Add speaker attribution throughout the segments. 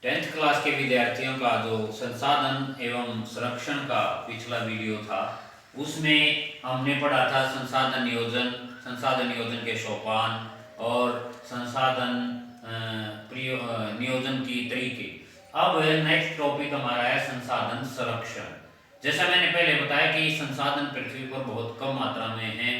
Speaker 1: 10th class के विद्यार्थियों का जो संसाधन एवं संरक्षण का पिछला वीडियो था उसमें हमने पढ़ा था संसाधन नियोजन के सोपान और संसाधन नियोजन की तरीके। अब नेक्स्ट टॉपिक हमारा है संसाधन संरक्षण। जैसा मैंने पहले बताया कि संसाधन पृथ्वी पर बहुत कम मात्रा में हैं,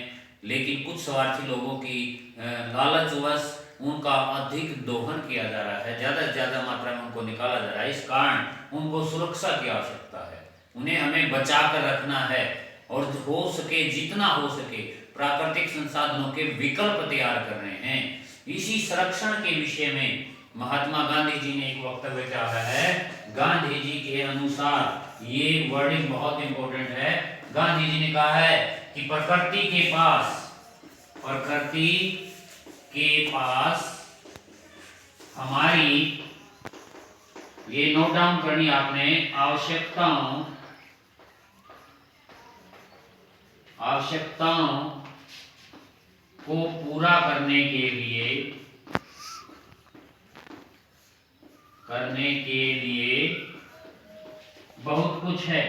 Speaker 1: लेकिन कुछ स्वार्थी लोगों की लालचवश उनका अधिक दोहन किया जा रहा है, ज़्यादा से ज़्यादा मात्रा में उनको निकाला जा रहा है। इस कारण उनको सुरक्षा की आवश्यकता है, उन्हें हमें बचा कर रखना है और हो सके जितना हो सके प्राकृतिक संसाधनों के विकल्प तैयार करने हैं। इसी संरक्षण के विषय में महात्मा गांधी जी ने एक वक्तव्य कहा है। गांधी जी के अनुसार ये वर्डिंग बहुत इंपॉर्टेंट है। गांधी जी ने कहा है कि प्रकृति के पास हमारी, ये नोट डाउन करनी आपने, आवश्यकताओं को पूरा करने के लिए बहुत कुछ है,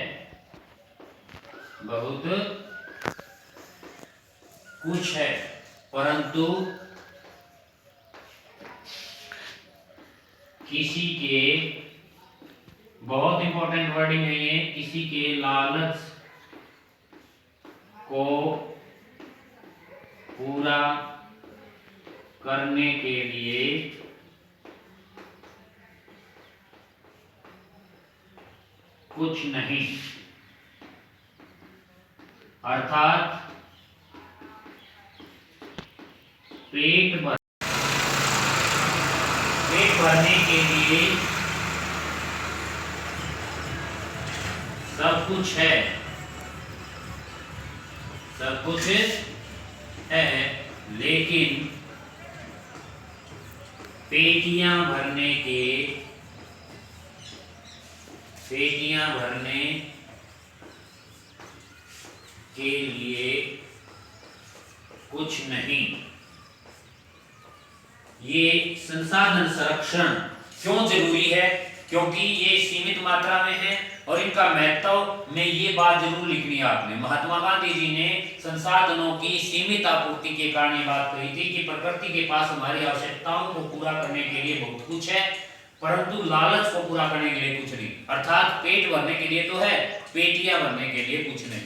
Speaker 1: परंतु किसी के, बहुत इंपॉर्टेंट वर्डिंग है ये, किसी के लालच को पूरा करने के लिए कुछ नहीं। अर्थात पेट भरने के लिए सब कुछ है, लेकिन पेटियां भरने के लिए कुछ नहीं। ये संसाधन संरक्षण क्यों जरूरी है? क्योंकि ये सीमित मात्रा में है और इनका महत्व में ये बात जरूर लिखनी है आपने। महात्मा गांधी जी ने संसाधनों की सीमित आपूर्ति के कारण ये बात कही थी कि प्रकृति के पास हमारी आवश्यकताओं को पूरा करने के लिए बहुत कुछ है, परंतु लालच को पूरा करने के लिए कुछ नहीं। अर्थात पेट भरने के लिए तो है, पेटियां भरने के लिए कुछ नहीं।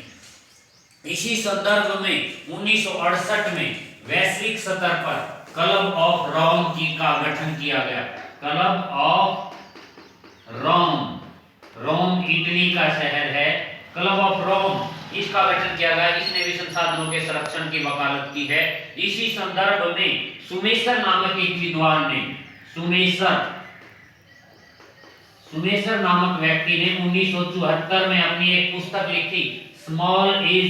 Speaker 1: इसी संदर्भ में 1968 में वैश्विक स्तर पर क्लब ऑफ रोम का गठन किया गया। क्लब ऑफ रोम इटली का शहर है। क्लब ऑफ रोम, इसका गठन किया गया। इसने भी संसाधनों के संरक्षण की वकालत की है। इसी संदर्भ में सुमेसर नामक एक विद्वान ने, सुमेसर नामक व्यक्ति ने 1974 में अपनी एक पुस्तक लिखी, स्मॉल इज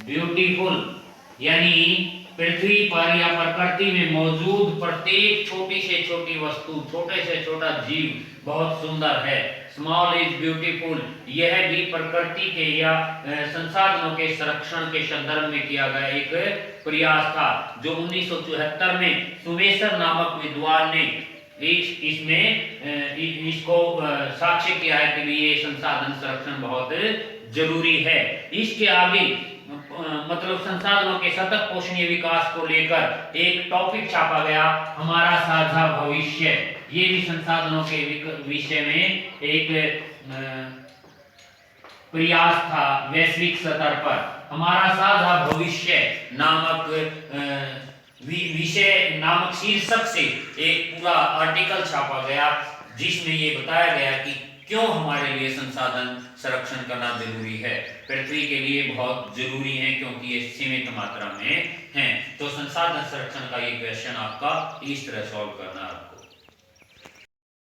Speaker 1: ब्यूटीफुल, यानी पृथ्वी पर या प्रकृति में मौजूद प्रत्येक छोटी से छोटी वस्तु, छोटे से छोटा जीव बहुत सुंदर है। स्मॉल इज ब्यूटीफुल, यह भी प्रकृति के या संसाधनों के संरक्षण के संदर्भ में किया गया एक प्रयास था, जो 1974 में सुमेसर नामक विद्वान ने इसको साक्ष्य किया है कि ये संसाधन संरक्षण बहुत जरूरी है। इसके आगे मतलब संसाधनों के सतत पोषणीय विकास को लेकर एक टॉपिक छापा गया, हमारा साझा भविष्य। ये भी संसाधनों के विषय में एक प्रयास था वैश्विक स्तर पर। हमारा साझा भविष्य नामक विषय नामक शीर्षक से एक पूरा आर्टिकल छापा गया, जिसमें ये बताया गया कि क्यों हमारे लिए संसाधन संरक्षण करना जरूरी है। पृथ्वी के लिए बहुत जरूरी है क्योंकि ये सीमित मात्रा में है। तो संसाधन संरक्षण का ये क्वेश्चन आपका इस तरह सॉल्व करना है आपको।